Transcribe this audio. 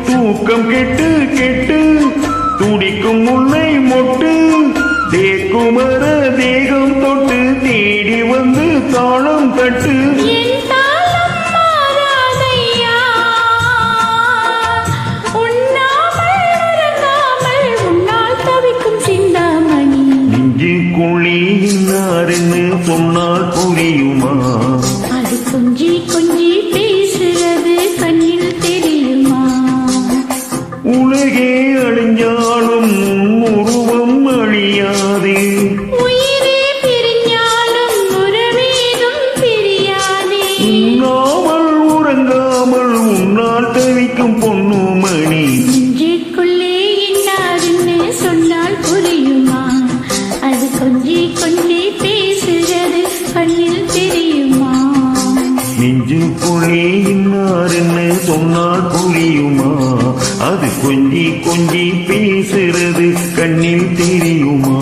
தூக்கம் கெட்டு கெட்டு துடிக்கும் முல்லை மொட்டு தேக்குமர தேகம் தொட்டு தேடி வந்து தாளம் தட்டு குழியினாருன்னு சொன்னால் புரியுமா? அது கொஞ்சி கொஞ்சி பேசுறது கண்ணில் தெரியுமா? உலகே அழிஞ்சாலும் உருவம் அழியாது, உயிரே பிரிஞ்சாலும் உறவேதும் பிரியாதே. உண்ணாமல் உறங்காமல் உன்னால் தவிக்கும் பொண்ணுமணி நெஞ்சுக்குள்ளே இன்னாருன்னு சொன்னால் புரியுமா? அது கொஞ்சி கொஞ்சி பேசுறது கண்ணில் தெரியுமா? நெஞ்சுக்குள்ளே இன்னாருன்னு சொன்னால் புரியுமா? அது கொஞ்சி கொஞ்சி பேசுறது கண்ணில் தெரியுமா?